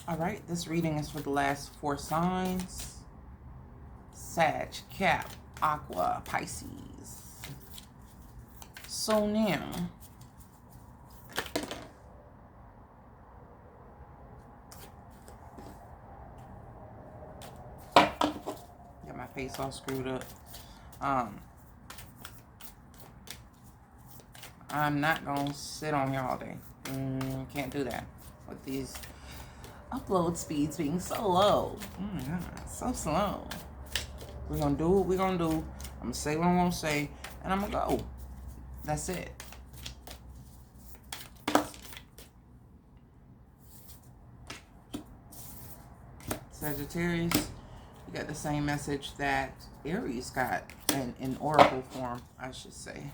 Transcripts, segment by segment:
All right, this reading is for the last 4 signs. Sag, Cap, Aqua, Pisces. So now, got my face all screwed up. I'm not gonna sit on here all day. Can't do that with these upload speeds being so low. Oh my god, so slow. We're gonna do what we're gonna do. I'm gonna say what I'm gonna say, and I'm gonna go. That's it. Sagittarius, you got the same message that Aries got in oracle form, I should say.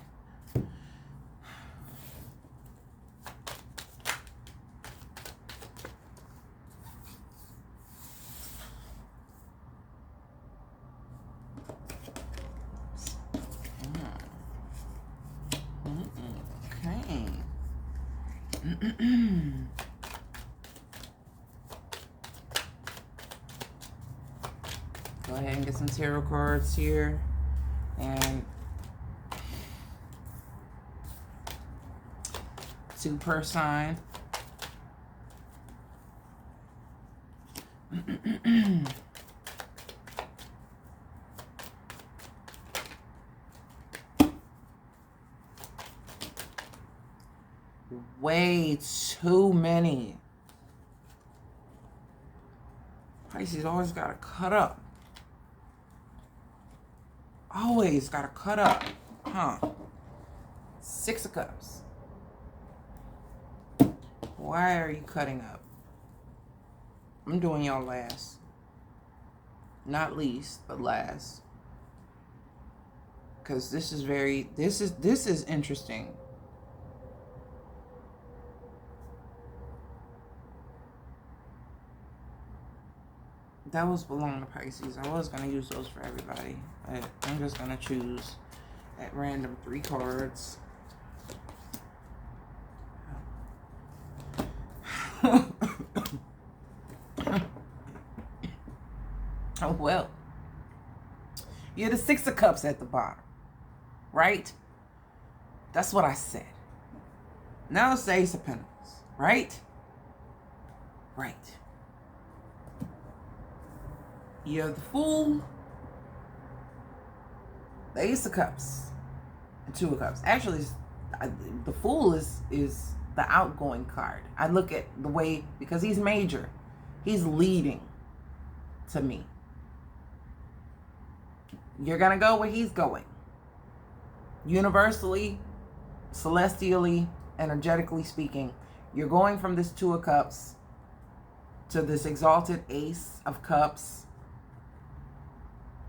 Okay. Go ahead and get some tarot cards here. And 2 per sign. Way too many. Pisces always got to cut up. Always got to cut up. Huh. 6 of Cups. Why are you cutting up? I'm doing y'all last. Not least, but last. Because this is this is interesting. That was belong to Pisces. I was going to use those for everybody. But I'm just going to choose at random 3 cards. Oh, well. You're the 6 of Cups at the bottom. Right? That's what I said. Now it's the Ace of Pentacles. Right? Right. You have the Fool, the Ace of Cups, and 2 of Cups. Actually, the Fool is the outgoing card. I look at the way, because he's major, he's leading to me. You're going to go where he's going. Universally, celestially, energetically speaking, you're going from this 2 of Cups to this exalted Ace of Cups.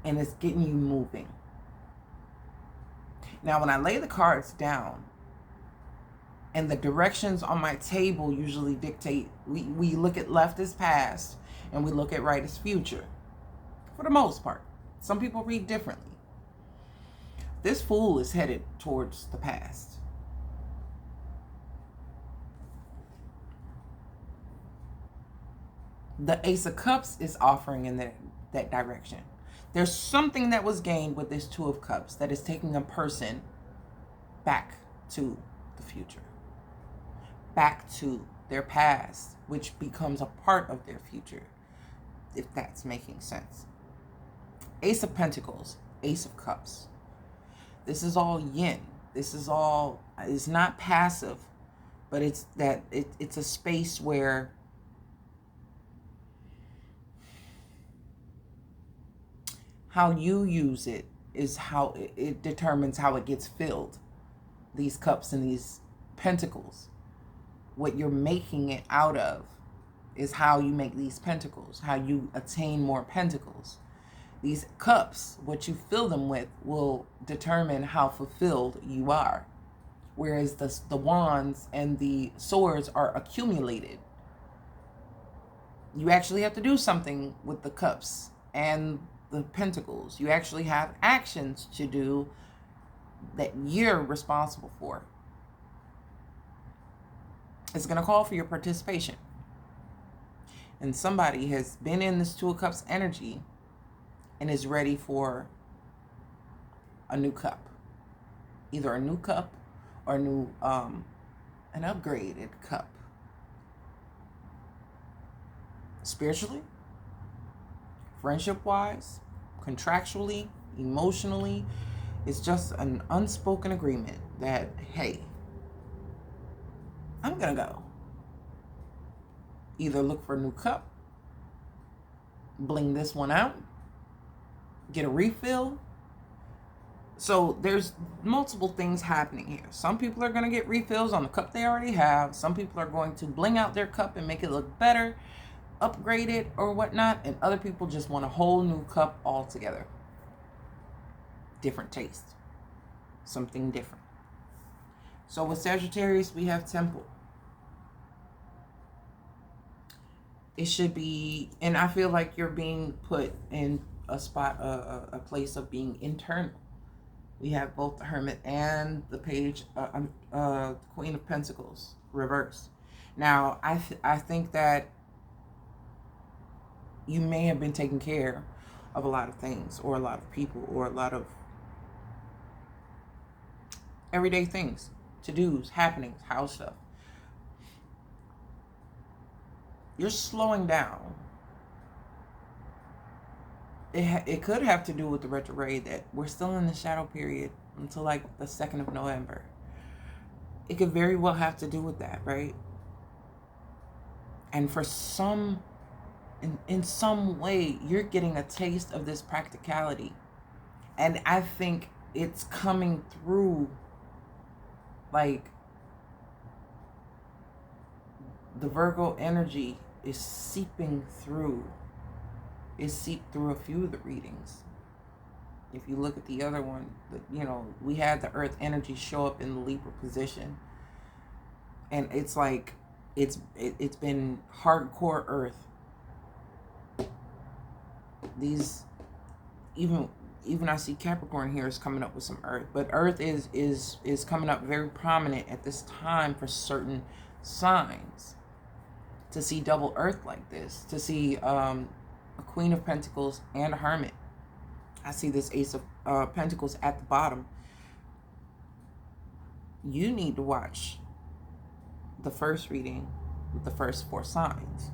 And it's getting you moving. Now, when I lay the cards down, and the directions on my table usually dictate, we look at left as past, and we look at right as future. For the most part. Some people read differently. This Fool is headed towards the past. The Ace of Cups is offering in that direction. There's something that was gained with this 2 of Cups that is taking a person back to the future. Back to their past, which becomes a part of their future, if that's making sense. Ace of Pentacles, Ace of Cups. This is all yin. This is all, it's not passive, but it's that it's a space where how you use it is how it determines how it gets filled. These cups and these pentacles. What you're making it out of is how you make these pentacles, how you attain more pentacles. These cups, what you fill them with, will determine how fulfilled you are. Whereas the wands and the swords are accumulated. You actually have to do something with the cups and the pentacles. You actually have actions to do that you're responsible for. It's going to call for your participation. And somebody has been in this Two of Cups energy and is ready for a new cup. Either a new cup or an upgraded cup. Spiritually, friendship-wise, contractually, emotionally, it's just an unspoken agreement that, hey, I'm gonna go. Either look for a new cup, bling this one out, get a refill. So there's multiple things happening here. Some people are going to get refills on the cup they already have. Some people are going to bling out their cup and make it look better, upgrade it or whatnot. And other people just want a whole new cup altogether. Different taste. Something different. So with Sagittarius, we have Temple. It should be, and I feel like you're being put in a spot, a place of being internal. We have both the Hermit and the Page, Queen of Pentacles, reversed. Now, I think that you may have been taking care of a lot of things, or a lot of people, or a lot of everyday things, to-dos, happenings, house stuff. You're slowing down. It could have to do with the retrograde, that we're still in the shadow period until like the 2nd of November. It could very well have to do with that, right? And for some, in some way, you're getting a taste of this practicality. And I think it's coming through, like, the Virgo energy is seeping through. It seeped through a few of the readings. If you look at the other one, we had the Earth energy show up in the Libra position. And it's like, it's been hardcore Earth. These, even I see Capricorn here is coming up with some Earth. But Earth is coming up very prominent at this time for certain signs. To see double Earth like this, to see a Queen of Pentacles and a Hermit. I see this Ace of Pentacles at the bottom. You need to watch the first reading with the first 4 signs.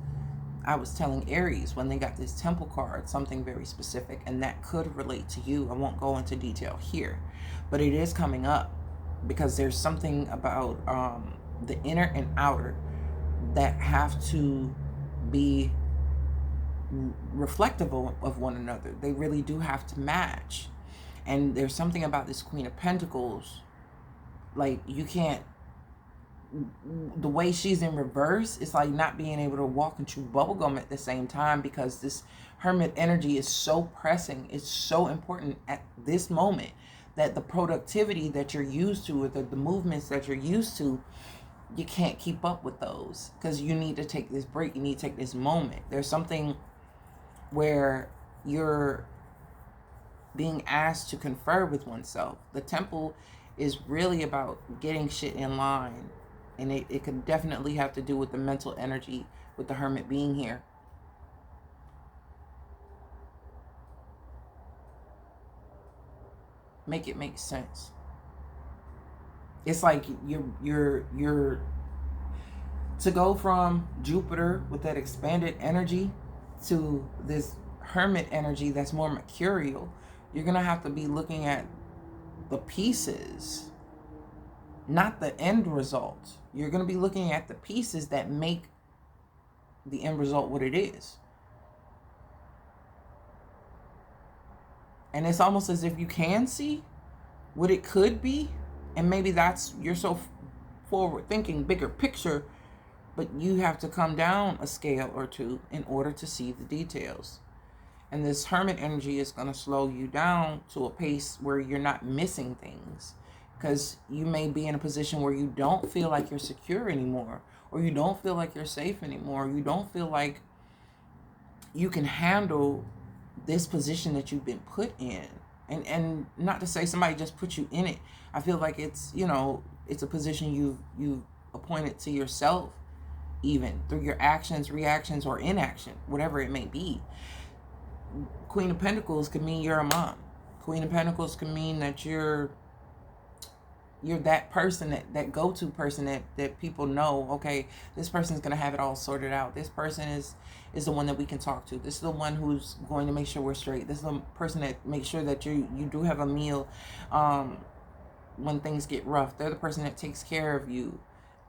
I was telling Aries when they got this Temple card something very specific, and that could relate to you. I won't go into detail here, but it is coming up because there's something about the inner and outer that have to be reflective of one another. They really do have to match. And there's something about this Queen of Pentacles, like, you can't, the way she's in reverse, it's like not being able to walk and chew bubblegum at the same time, because this Hermit energy is so pressing. It's so important at this moment that the productivity that you're used to, or the movements that you're used to, you can't keep up with those, because you need to take this break. You need to take this moment. There's something where you're being asked to confer with oneself. The Temple is really about getting shit in line. And it could definitely have to do with the mental energy with the Hermit being here. Make it make sense. It's like you're to go from Jupiter with that expanded energy to this Hermit energy that's more mercurial. You're going to have to be looking at the pieces, not the end result. You're going to be looking at the pieces that make the end result what it is. And it's almost as if you can see what it could be. And maybe that's, you're so forward thinking, bigger picture, but you have to come down a scale or two in order to see the details. And this Hermit energy is going to slow you down to a pace where you're not missing things. Because you may be in a position where you don't feel like you're secure anymore, or you don't feel like you're safe anymore, or you don't feel like you can handle this position that you've been put in. And not to say somebody just put you in it. I feel like it's, it's a position you've appointed to yourself, even through your actions, reactions, or inaction, whatever it may be. Queen of Pentacles could mean you're a mom. Queen of Pentacles can mean that you're that person, that go-to person that people know, okay, this person's going to have it all sorted out. This person is the one that we can talk to. This is the one who's going to make sure we're straight. This is the person that makes sure that you do have a meal when things get rough. They're the person that takes care of you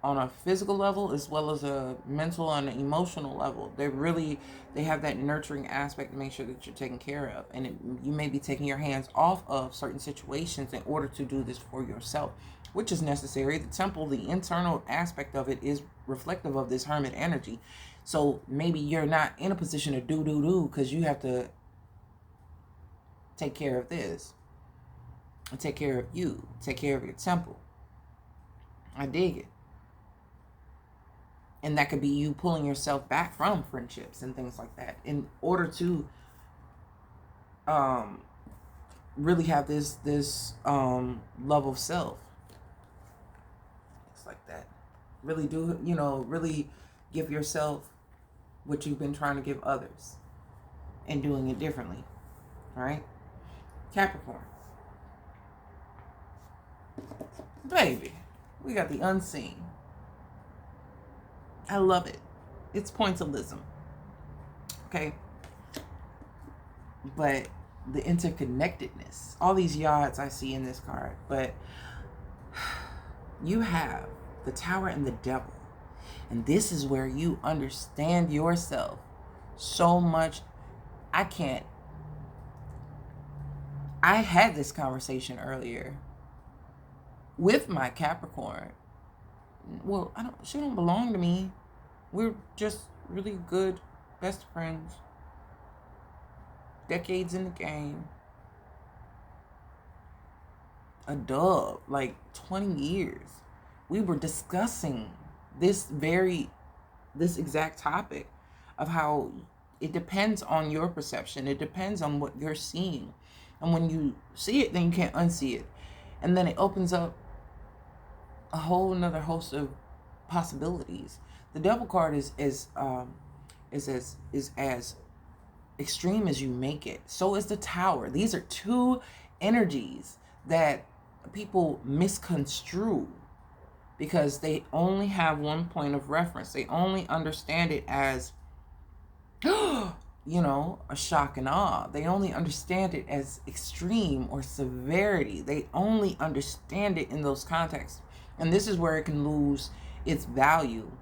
on a physical level as well as a mental and an emotional level. They have that nurturing aspect to make sure that you're taken care of. And you may be taking your hands off of certain situations in order to do this for yourself, which is necessary. The temple, the internal aspect of it, is reflective of this hermit energy. So maybe you're not in a position to do because you have to take care of this and take care of you, take care of your temple. I dig it. And that could be you pulling yourself back from friendships and things like that in order to really have this love of self. It's like that. Really really give yourself what you've been trying to give others and doing it differently. All right? Capricorn. Baby, we got the unseen. I love it. It's pointillism. Okay? But the interconnectedness, all these yards I see in this card, but you have the Tower and the Devil. And this is where you understand yourself so much. I had this conversation earlier with my Capricorn. Well, she don't belong to me. We're just really good best friends. Decades in the game. A dub, like 20 years. We were discussing this exact topic of how it depends on your perception. It depends on what you're seeing. And when you see it, then you can't unsee it. And then it opens up a whole another host of possibilities. The Devil card is as extreme as you make it. So is the Tower. These are two energies that people misconstrue because they only have one point of reference. They only understand it as, a shock and awe. They only understand it as extreme or severity. They only understand it in those contexts. And this is where it can lose its value.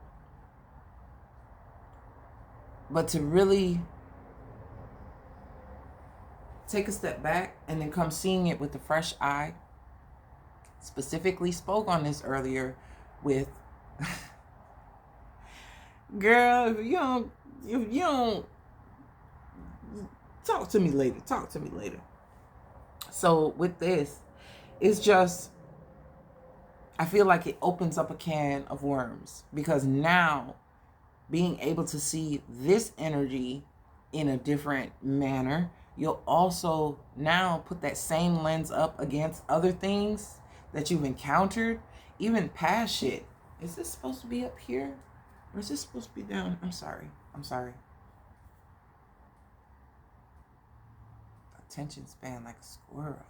But to really take a step back and then come seeing it with a fresh eye. Specifically spoke on this earlier with girl, if you don't talk to me later. So with this, it's just, I feel like it opens up a can of worms, because now being able to see this energy in a different manner, you'll also now put that same lens up against other things that you've encountered, even past shit. Is this supposed to be up here? Or is this supposed to be down? I'm sorry. Attention span like a squirrel.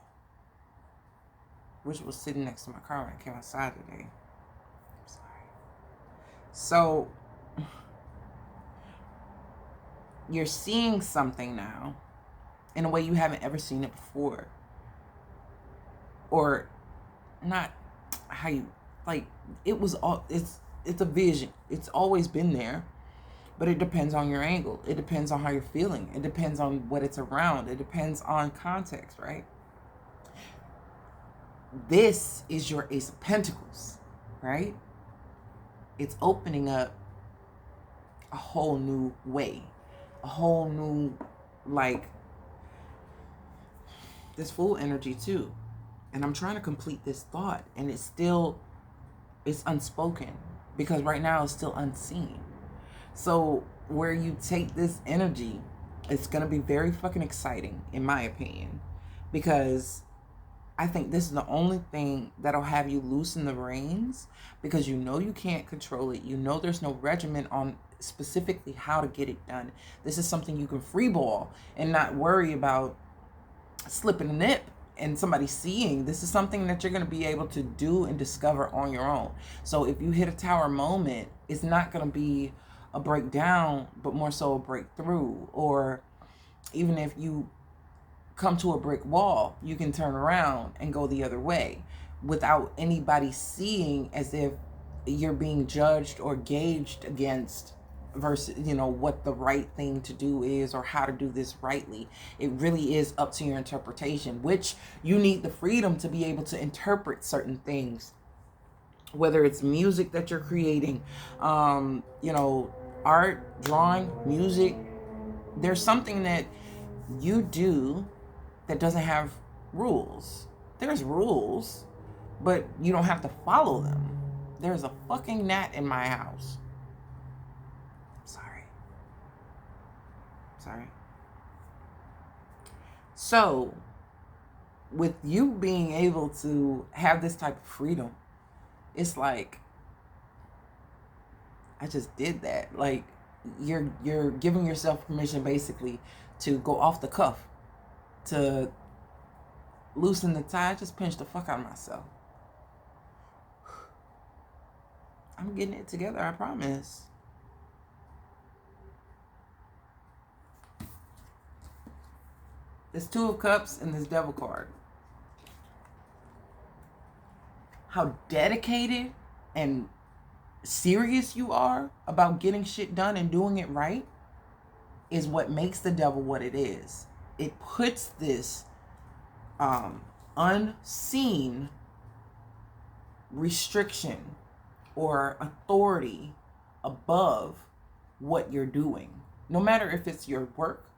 Which was sitting next to my car when I came outside today. I'm sorry. So, you're seeing something now in a way you haven't ever seen it before. Or not how you, like, it was all, it's a vision. It's always been there, but it depends on your angle. It depends on how you're feeling. It depends on what it's around. It depends on context, right? This is your Ace of Pentacles, right? It's opening up a whole new way, a whole new, like, this full energy too. And I'm trying to complete this thought, and it's unspoken, because right now it's still unseen. So where you take this energy, it's going to be very fucking exciting, in my opinion, because I think this is the only thing that'll have you loosen the reins, because you know you can't control it. You know there's no regimen on specifically how to get it done. This is something you can freeball and not worry about slipping a nip and somebody seeing. This is something that you're going to be able to do and discover on your own. So if you hit a tower moment, it's not going to be a breakdown, but more so a breakthrough. Or even if you come to a brick wall, you can turn around and go the other way without anybody seeing as if you're being judged or gauged against, versus, you know, what the right thing to do is or how to do this rightly. It really is up to your interpretation, which you need the freedom to be able to interpret certain things, whether it's music that you're creating, you know, art, drawing, music. There's something that you do that doesn't have rules. There's rules, but you don't have to follow them. There's a fucking gnat in my house. Sorry. So, with you being able to have this type of freedom, it's like, I just did that. Like, you're giving yourself permission basically to go off the cuff, to loosen the tie. I just pinched the fuck out of myself. I'm getting it together, I promise. This Two of Cups and this Devil card. How dedicated and serious you are about getting shit done and doing it right is what makes the Devil what it is. It puts this unseen restriction or authority above what you're doing. No matter if it's your work,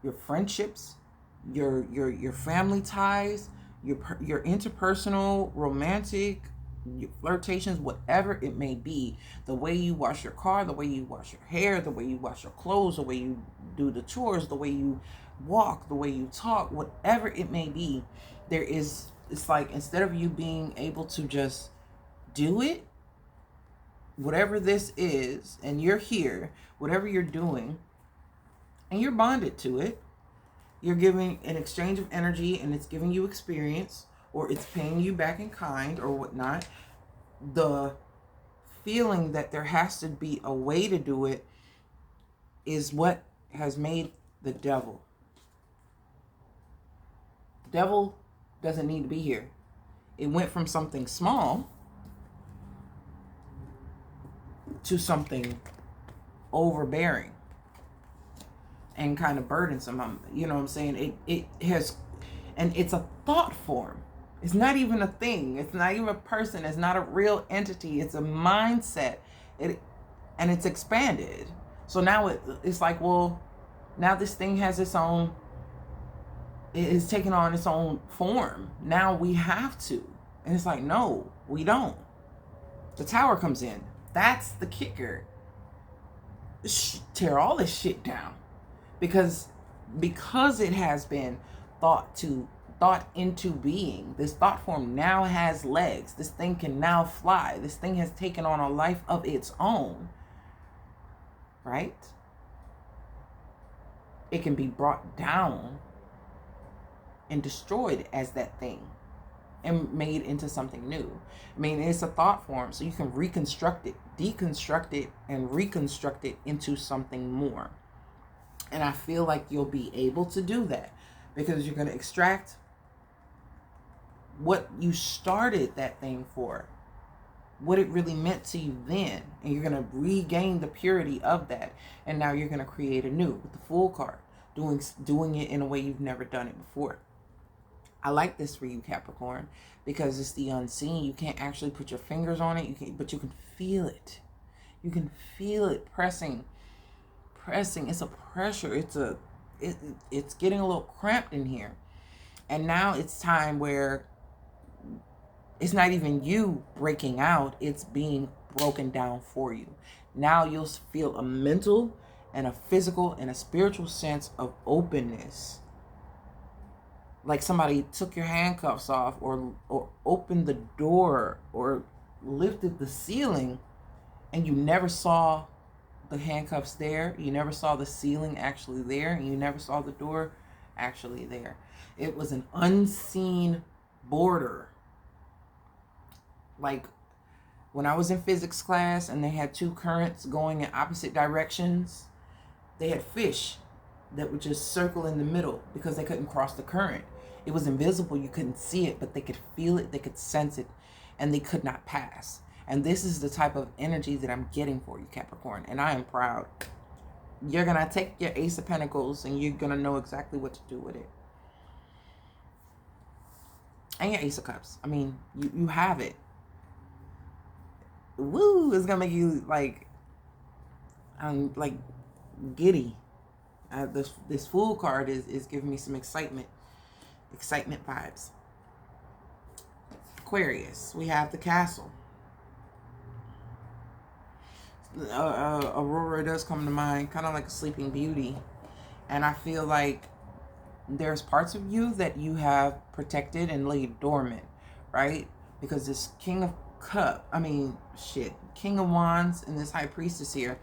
your friendships, your family ties, your interpersonal, romantic, your flirtations, whatever it may be, the way you wash your car, the way you wash your hair, the way you wash your clothes, the way you do the chores, the way you walk, the way you talk, whatever it may be, it's like, instead of you being able to just do it, whatever this is, and you're here, whatever you're doing, and you're bonded to it, you're giving an exchange of energy, and it's giving you experience, or it's paying you back in kind or whatnot. The feeling that there has to be a way to do it is what has made the Devil. The Devil doesn't need to be here. It went from something small to something overbearing and kind of burdensome. You know what I'm saying? It has, and it's a thought form. It's not even a thing. It's not even a person. It's not a real entity. It's a mindset. And it's expanded. So now it's like, well, now this thing has its own, it is taking on its own form. Now we have to. And it's like, no, we don't. The Tower comes in. That's the kicker. Tear all this shit down. Because it has been thought into being. This thought form now has legs. This thing can now fly. This thing has taken on a life of its own. Right? It can be brought down and destroyed as that thing and made into something new. I mean, it's a thought form, so you can reconstruct it, deconstruct it, and reconstruct it into something more. And I feel like you'll be able to do that because you're going to extract what you started that thing for, what it really meant to you then, and you're going to regain the purity of that. And now you're going to create a new with the Fool card, doing it in a way you've never done it before. I like this for you, Capricorn, because it's the unseen. You can't actually put your fingers on it, but you can feel it. You can feel it pressing. It's a pressure. It's getting a little cramped in here. And now it's time where it's not even you breaking out, it's being broken down for you. Now you'll feel a mental and a physical and a spiritual sense of openness like somebody took your handcuffs off, or opened the door, or lifted the ceiling, and you never saw the handcuffs there. You never saw the ceiling actually there, and you never saw the door actually there. It was an unseen border. Like when I was in physics class and they had two currents going in opposite directions, they had fish that would just circle in the middle because they couldn't cross the current. It was invisible. You couldn't see it, but they could feel it, they could sense it, and they could not pass. And this is the type of energy that I'm getting for you, Capricorn, and I am proud. You're going to take your Ace of Pentacles and you're going to know exactly what to do with it. And your Ace of Cups. I mean, you have it. Woo! It's going to make you like giddy. This Fool card is giving me some excitement vibes. Aquarius, we have the Castle. Aurora does come to mind, kind of like a Sleeping Beauty, and I feel like there's parts of you that you have protected and laid dormant, right? Because this King of Wands and this High Priestess here,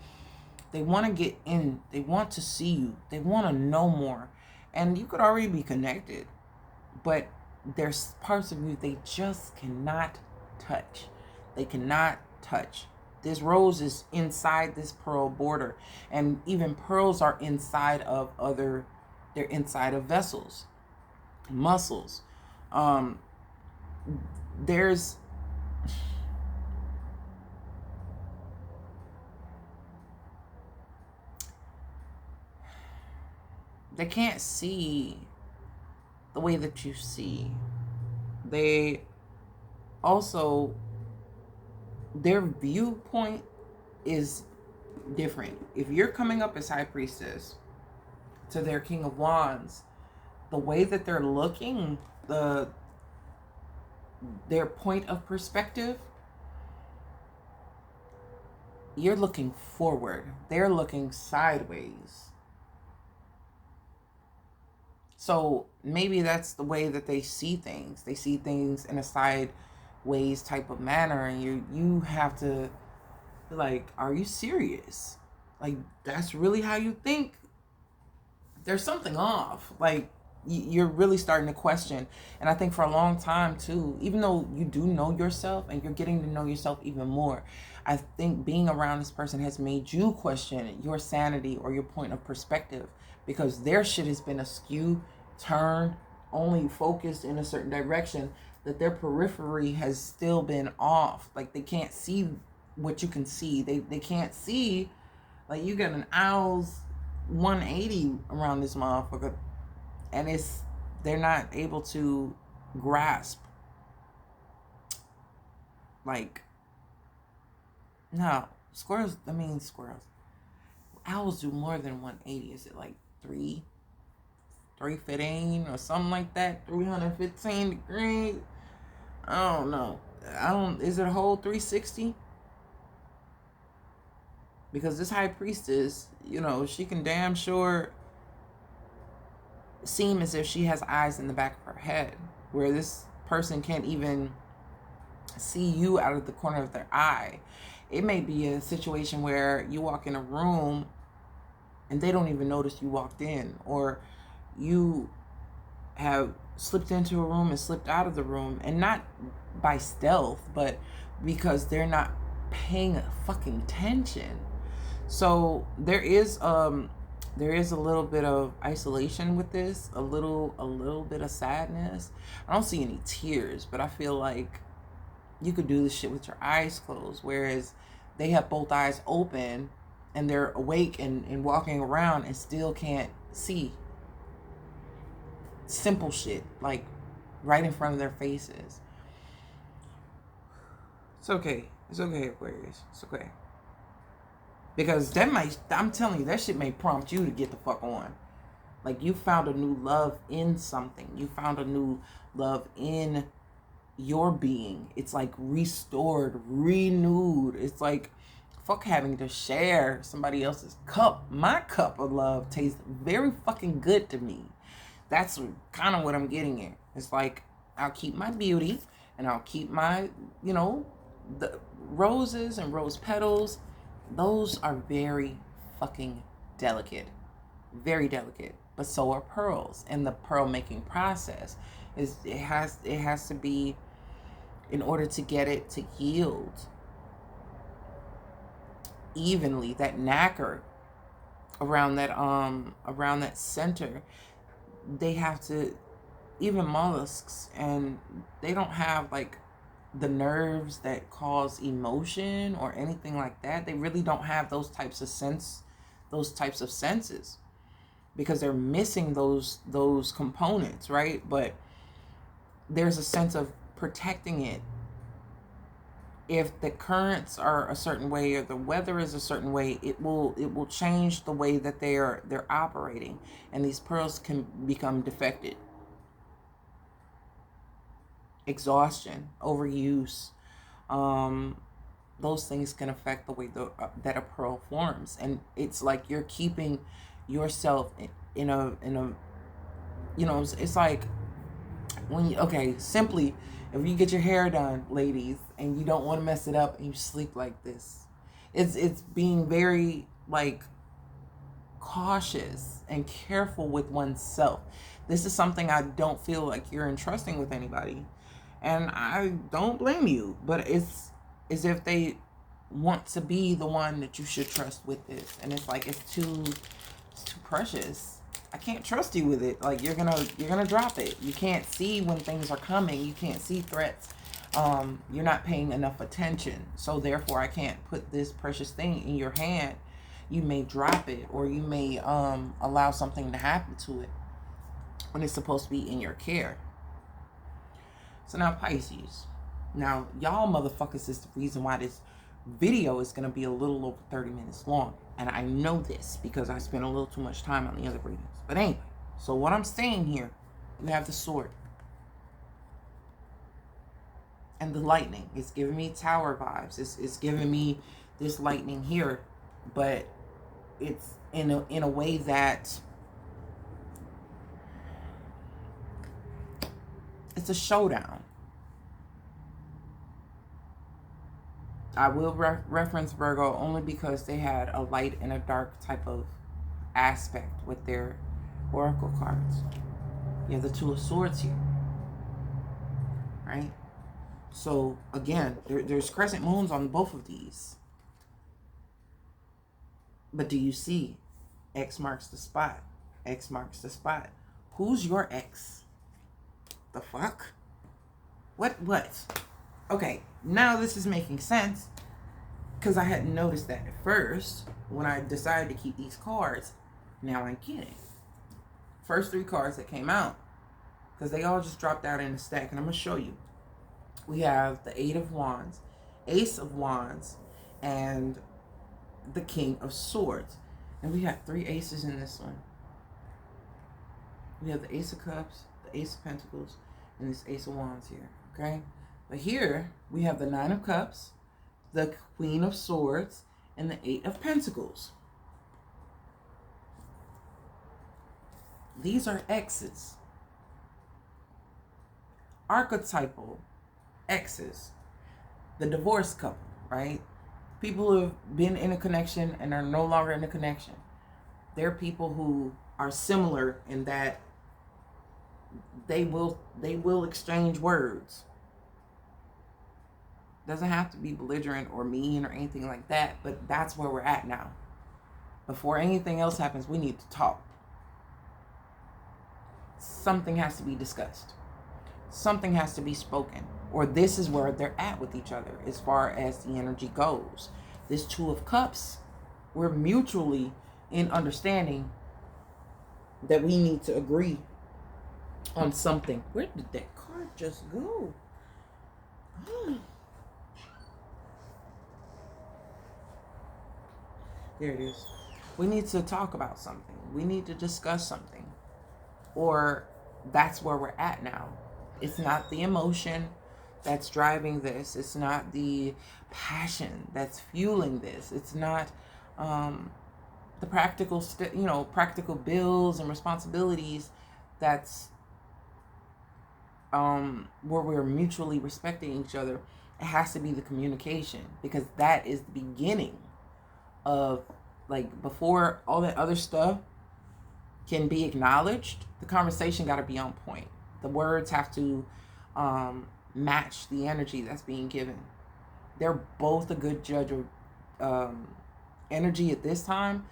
they want to get in, they want to see you, they want to know more, and you could already be connected, but there's parts of you they just cannot touch. They cannot touch. This rose is inside this pearl border, and even pearls are inside of they're inside of vessels, muscles. They can't see the way that you see. They also, their viewpoint is different. If you're coming up as High Priestess to their King of Wands, the way that they're looking, their point of perspective, you're looking forward. They're looking sideways. So maybe that's the way that they see things. They see things in a sideways type of manner, and you have to be like, are you serious? Like, that's really how you think? There's something off. Like, you're really starting to question. And I think for a long time too, even though you do know yourself and you're getting to know yourself even more, I think being around this person has made you question your sanity or your point of perspective, because their shit has been askew, turned, only focused in a certain direction, that their periphery has still been off. Like, they can't see what you can see. They can't see, like, you got an owl's 180 around this motherfucker, and they're not able to grasp, like, no, squirrels, owls do more than 180. Is it like 315 or something like that? 315 degrees? I don't know. Is it a whole 360? Because this High Priestess, she can damn sure seem as if she has eyes in the back of her head, where this person can't even see you out of the corner of their eye. It may be a situation where you walk in a room and they don't even notice you walked in, or you have slipped into a room and slipped out of the room, and not by stealth, but because they're not paying fucking attention. So there is a little bit of isolation with this, a little bit of sadness. I don't see any tears, but I feel like you could do this shit with your eyes closed, whereas they have both eyes open and they're awake and walking around and still can't see simple shit, like right in front of their faces. It's okay, Aquarius. It's okay. Because I'm telling you, that shit may prompt you to get the fuck on. Like, you found a new love in something. You found a new love in your being. It's like restored, renewed. It's like, fuck having to share somebody else's cup. My cup of love tastes very fucking good to me. That's kind of what I'm getting at. It's like, I'll keep my beauty and I'll keep my, the roses and rose petals. Those are very fucking delicate. Very delicate. But so are pearls. And the pearl making process it has to be, in order to get it to yield evenly, that nacre around that center, they have to, even mollusks, and they don't have like the nerves that cause emotion or anything like that. They really don't have those types of senses, because they're missing those components, right? But there's a sense of protecting it. If the currents are a certain way or the weather is a certain way, it will change the way that they're operating, and these pearls can become defected. Exhaustion, overuse, those things can affect the way that a pearl forms. And it's like you're keeping yourself in a it's like when simply, if you get your hair done, ladies, and you don't want to mess it up and you sleep like this, it's being very like cautious and careful with oneself. This is something I don't feel like you're entrusting with anybody, and I don't blame you, but it's as if they want to be the one that you should trust with this, and it's like it's too precious. I can't trust you with it. Like, you're gonna drop it. You can't see when things are coming. You can't see threats. You're not paying enough attention. So therefore, I can't put this precious thing in your hand. You may drop it, or you may allow something to happen to it when it's supposed to be in your care. So now, Pisces. Now, y'all motherfuckers is the reason why this video is gonna be a little over 30 minutes long. And I know this because I spent a little too much time on the other readings. But anyway, so what I'm saying here, we have the sword. And the lightning. It's giving me tower vibes. It's giving me this lightning here. But it's in a way that it's a showdown. I will reference Virgo only because they had a light and a dark type of aspect with their oracle cards. You have the Two of Swords here, right? So again, there's crescent moons on both of these. But do you see? X marks the spot. X marks the spot. Who's your ex? The fuck? What? Okay, now this is making sense, because I hadn't noticed that at first when I decided to keep these cards. Now I get it. First three cards that came out, because they all just dropped out in a stack, and I'm going to show you. We have the Eight of Wands, Ace of Wands, and the King of Swords. And we have three aces in this one. We have the Ace of Cups, the Ace of Pentacles, and this Ace of Wands here, okay? But here, we have the Nine of Cups, the Queen of Swords, and the Eight of Pentacles. These are exes. Archetypal exes. The divorced couple, right? People who have been in a connection and are no longer in a connection. They're people who are similar in that they will exchange words. Doesn't have to be belligerent or mean or anything like that, but that's where we're at now. Before anything else happens, we need to talk. Something has to be discussed. Something has to be spoken. Or this is where they're at with each other as far as the energy goes. This Two of Cups, we're mutually in understanding that we need to agree on something. Where did that card just go? There it is. We need to talk about something. We need to discuss something. Or that's where we're at now. It's not the emotion that's driving this. It's not the passion that's fueling this. It's not the practical bills and responsibilities that's where we're mutually respecting each other, it has to be the communication, because that is the beginning of, like, before all that other stuff can be acknowledged, the conversation got to be on point. The words have to match the energy that's being given. They're both a good judge of energy at this time.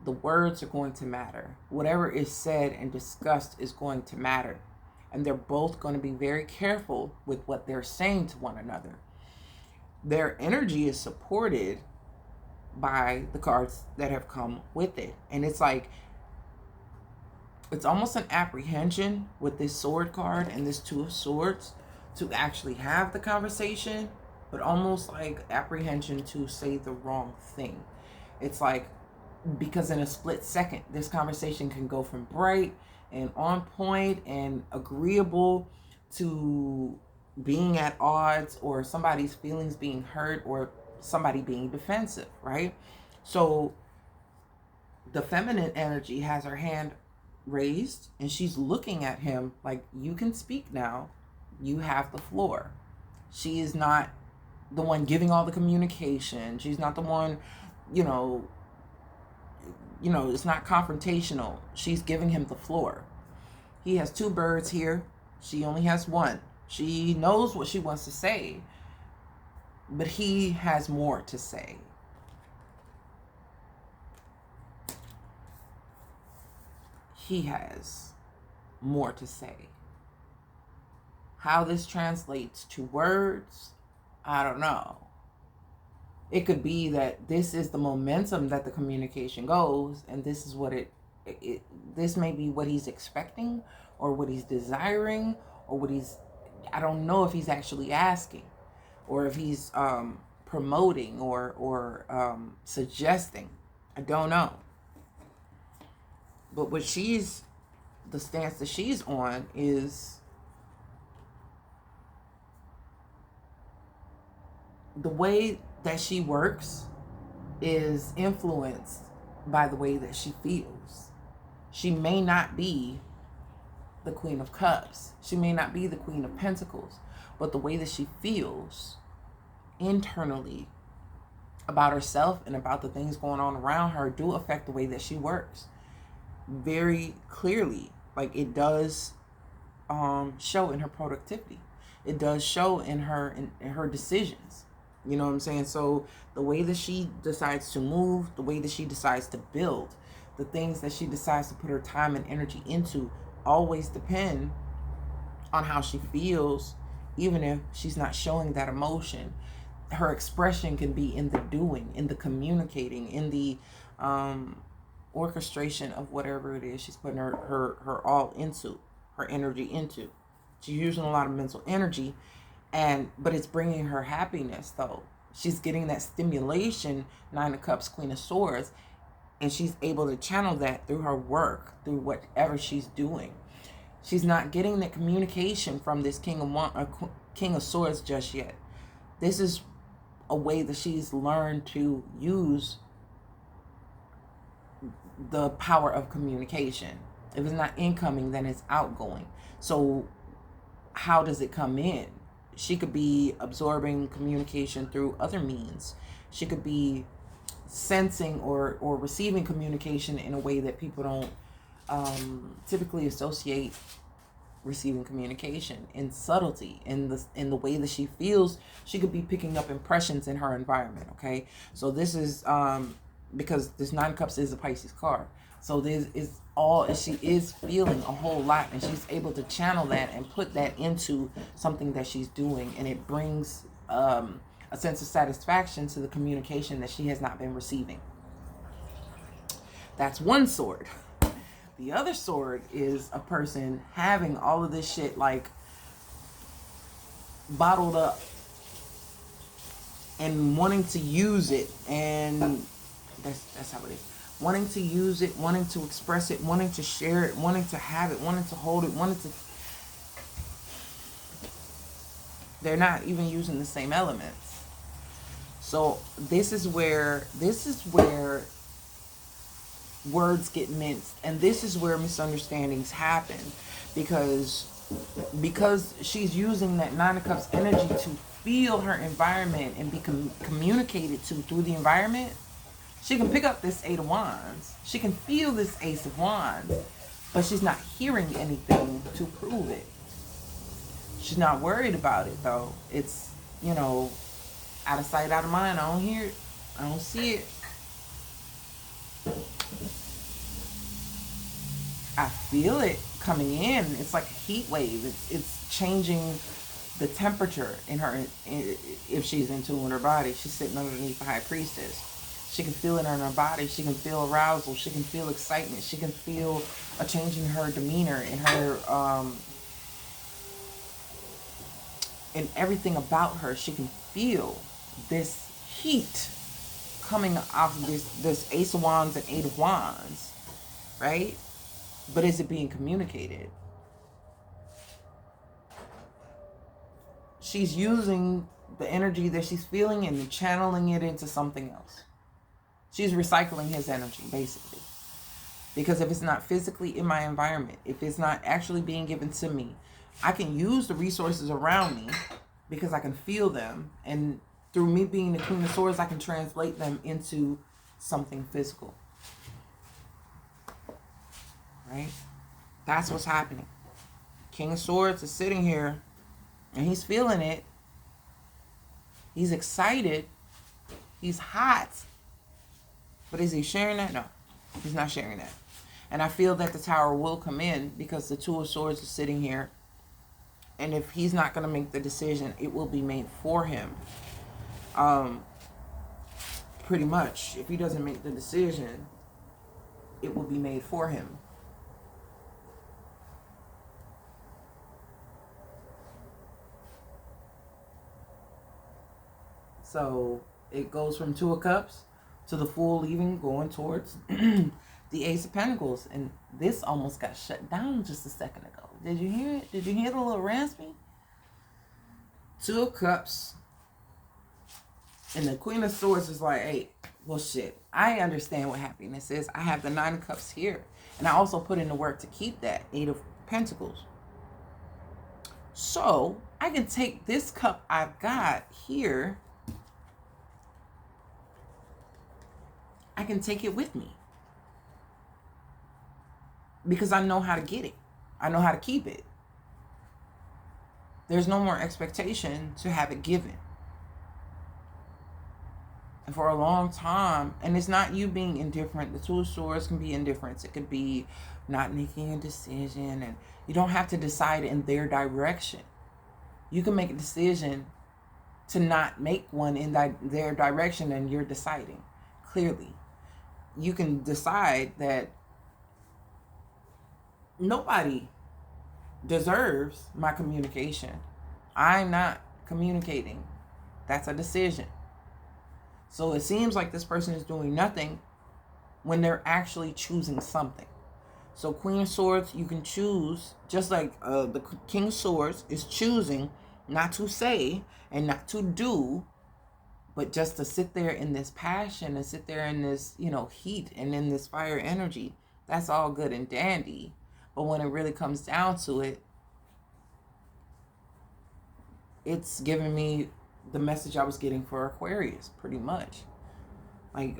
The words are going to matter. Whatever is said and discussed is going to matter. And they're both going to be very careful with what they're saying to one another. Their energy is supported by the cards that have come with it. And it's like, it's almost an apprehension with this sword card and this Two of Swords to actually have the conversation, but almost like apprehension to say the wrong thing. It's like, because in a split second, this conversation can go from bright and on point and agreeable to being at odds, or somebody's feelings being hurt, or somebody being defensive, right? So the feminine energy has her hand raised and she's looking at him like, you can speak now, you have the floor. She is not the one giving all the communication. She's not the one, it's not confrontational. She's giving him the floor. He has two birds here. She only has one. She knows what she wants to say, but he has more to say. He has more to say. How this translates to words, I don't know. It could be that this is the momentum that the communication goes, and this is what this may be what he's expecting, or what he's desiring, or what I don't know if he's actually asking, or if he's promoting or suggesting. I don't know. But the stance that she's on is the way that she works is influenced by the way that she feels. She may not be the Queen of Cups. She may not be the Queen of Pentacles. But the way that she feels internally about herself and about the things going on around her do affect the way that she works. Very clearly. Like, it does show in her productivity. It does show in her decisions. You know what I'm saying? So the way that she decides to move, the way that she decides to build, the things that she decides to put her time and energy into always depend on how she feels, even if she's not showing that emotion. Her expression can be in the doing, in the communicating, in the orchestration of whatever it is she's putting her all into, her energy into. She's using a lot of mental energy, but it's bringing her happiness, though. She's getting that stimulation, Nine of Cups, Queen of Swords, and she's able to channel that through her work, through whatever she's doing. She's not getting that communication from this King of Swords just yet. This is a way that she's learned to use the power of communication. If it's not incoming, then it's outgoing. So how does it come in? She could be absorbing communication through other means. She could be sensing or receiving communication in a way that people don't typically associate receiving communication. In subtlety, in the way that she feels, she could be picking up impressions in her environment. Okay, so this is because this Nine of Cups is a Pisces card. So this is all, she is feeling a whole lot, and she's able to channel that and put that into something that she's doing, and it brings a sense of satisfaction to the communication that she has not been receiving. That's one sword. The other sword is a person having all of this shit like bottled up and wanting to use it, and that's how it is. Wanting to use it, wanting to express it, wanting to share it, wanting to have it, wanting to hold it, they're not even using the same elements. So this is where words get minced. And this is where misunderstandings happen, because she's using that Nine of Cups energy to feel her environment and be communicated to through the environment. She can pick up this Eight of Wands. She can feel this Ace of Wands, but she's not hearing anything to prove it. She's not worried about it, though. It's, you know, out of sight, out of mind. I don't hear it. I don't see it. I feel it coming in. It's like a heat wave. It's changing the temperature in her, if she's in tune with her body. She's sitting underneath the High Priestess. She can feel it in her body. She can feel arousal. She can feel excitement. She can feel a change in her demeanor, in her, in everything about her. She can feel this heat coming off of this Ace of Wands and Eight of Wands, right? But is it being communicated? She's using the energy that she's feeling and channeling it into something else. She's recycling his energy, basically. Because if it's not physically in my environment, if it's not actually being given to me, I can use the resources around me because I can feel them. And through me being the Queen of Swords, I can translate them into something physical. Right? That's what's happening. King of Swords is sitting here and he's feeling it. He's excited. He's hot. But is he sharing that? No, he's not sharing that. And I feel that the Tower will come in because the Two of Swords is sitting here. And if he's not going to make the decision, it will be made for him. Pretty much. If he doesn't make the decision, it will be made for him. So it goes from Two of Cups to the Fool leaving, going towards the Ace of Pentacles. And this almost got shut down just a second ago. Did you hear it? Did you hear the little raspy? Two of Cups. And the Queen of Swords is like, hey, well, shit. I understand what happiness is. I have the Nine of Cups here. And I also put in the work to keep that Eight of Pentacles. So I can take this cup I've got here. I can take it with me. Because I know how to get it. I know how to keep it. There's no more expectation to have it given. And for a long time, and it's not you being indifferent. The Two of Swords can be indifference. It could be not making a decision. And you don't have to decide in their direction. You can make a decision to not make one in their direction, and you're deciding clearly. You can decide that nobody deserves my communication. I'm not communicating. That's a decision. So it seems like this person is doing nothing when they're actually choosing something. So Queen of Swords, you can choose, just like the King of Swords is choosing not to say and not to do, but just to sit there in this passion and sit there in this, you know, heat and in this fire energy. That's all good and dandy. But when it really comes down to it, it's giving me the message I was getting for Aquarius, pretty much. Like,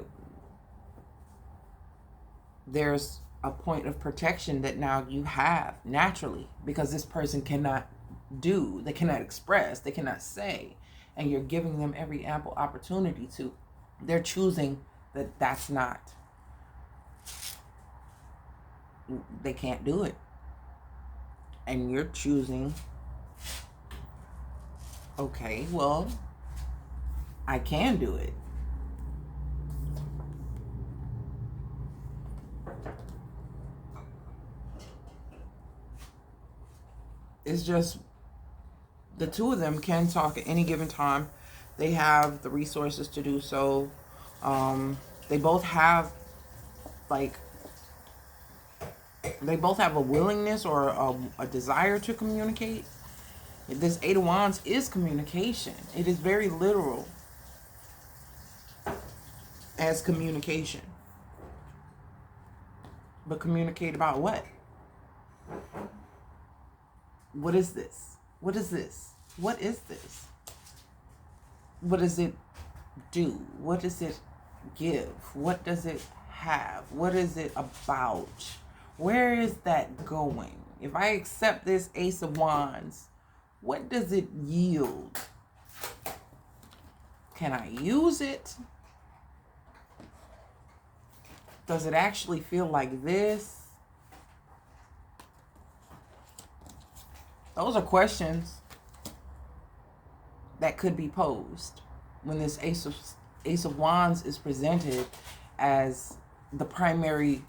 there's a point of protection that now you have naturally, because this person cannot do, they cannot express, they cannot say, and you're giving them every ample opportunity to. They're choosing that that's not, they can't do it. And you're choosing, okay, well, I can do it. It's just the two of them can talk at any given time. They have the resources to do so. They both have, like, they both have a willingness or a desire to communicate. This Eight of Wands is communication. It is very literal as communication. But communicate about what? What is this? What is this? What is this? What does it do? What does it give? What does it have? What is it about? Where is that going? If I accept this Ace of Wands, what does it yield? Can I use it? Does it actually feel like this? Those are questions that could be posed when this Ace of Wands is presented as the primary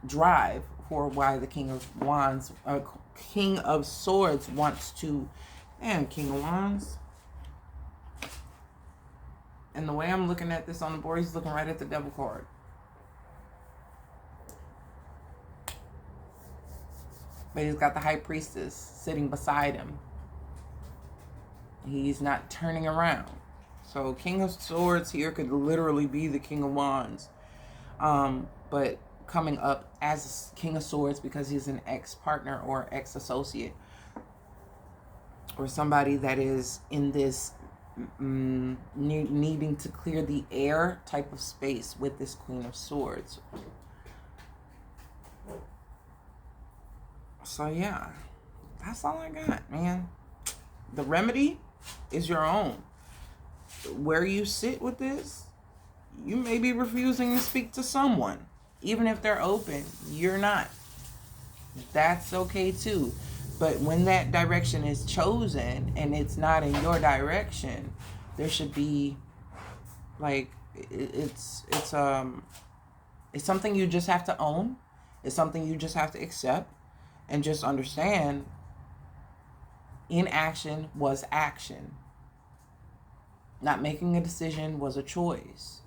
drive for why the King of Wands, King of Swords wants to, and King of Wands. And the way I'm looking at this on the board, he's looking right at the Devil card. But he's got the High Priestess sitting beside him. He's not turning around. So King of Swords here could literally be the King of Wands. But coming up as King of Swords because he's an ex-partner or ex-associate. Or somebody that is in this needing to clear the air type of space with this Queen of Swords. So yeah, that's all I got, man. The remedy is your own. Where you sit with this, you may be refusing to speak to someone. Even if they're open, you're not. That's okay too. But when that direction is chosen and it's not in your direction, there should be like it's something you just have to own. It's something you just have to accept and just understand inaction was action. Not making a decision was a choice.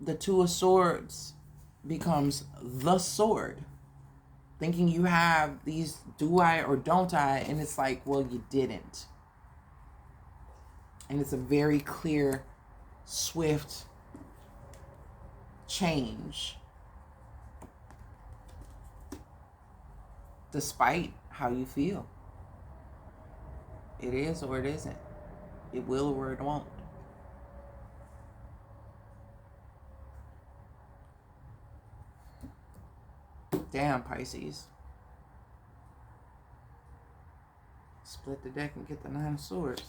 The Two of Swords becomes the sword. Thinking you have these do I or don't I, and it's like, well, you didn't. And it's a very clear, swift change. Despite how you feel. It is or it isn't. It will or it won't. Damn, Pisces. Split the deck and get the Nine of Swords.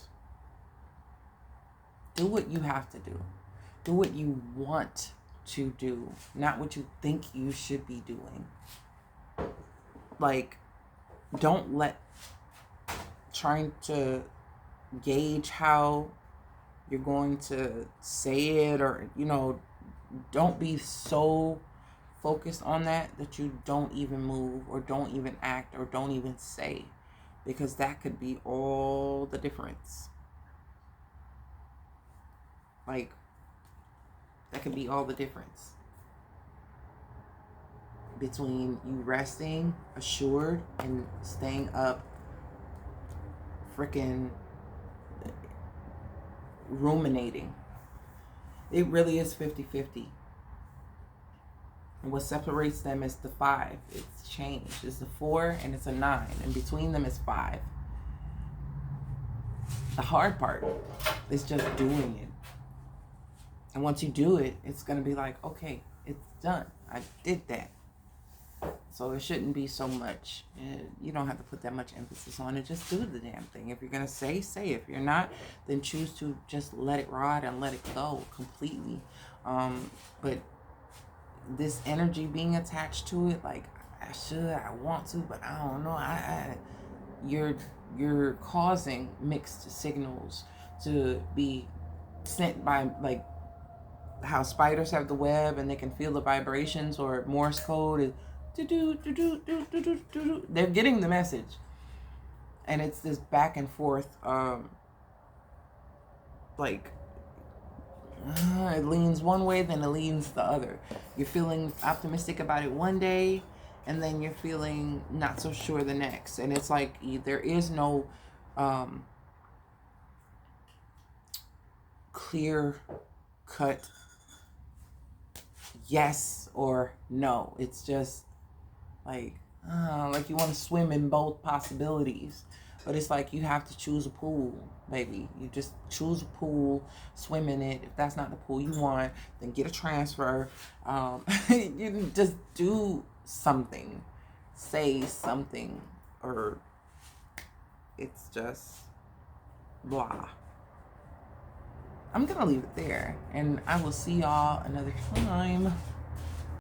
Do what you have to do. Do what you want to do, not what you think you should be doing. Like, don't let trying to gauge how you're going to say it, or, you know, don't be so focused on that you don't even move or don't even act or don't even say, because that could be all the difference. Like, that could be all the difference between you resting assured and staying up freaking ruminating. It really is 50-50. And what separates them is the 5. It's change. It's the 4 and it's a 9. And between them is 5. The hard part is just doing it. And once you do it, it's going to be like, okay, it's done. I did that. So it shouldn't be so much. You don't have to put that much emphasis on it. Just do the damn thing. If you're going to say it. If you're not, then choose to just let it ride and let it go completely. But this energy being attached to it, like, I want to, but I don't know. You're causing mixed signals to be sent by, like, how spiders have the web and they can feel the vibrations, or Morse code is they're getting the message, and it's this back and forth, like, it leans one way, then it leans the other. You're feeling optimistic about it one day, and then you're feeling not so sure the next. And it's like there is no clear cut yes or no. It's just like you want to swim in both possibilities. But it's like you have to choose a pool, baby. You just choose a pool, swim in it. If that's not the pool you want, then get a transfer. You just do something. Say something. Or it's just blah. I'm going to leave it there. And I will see y'all another time.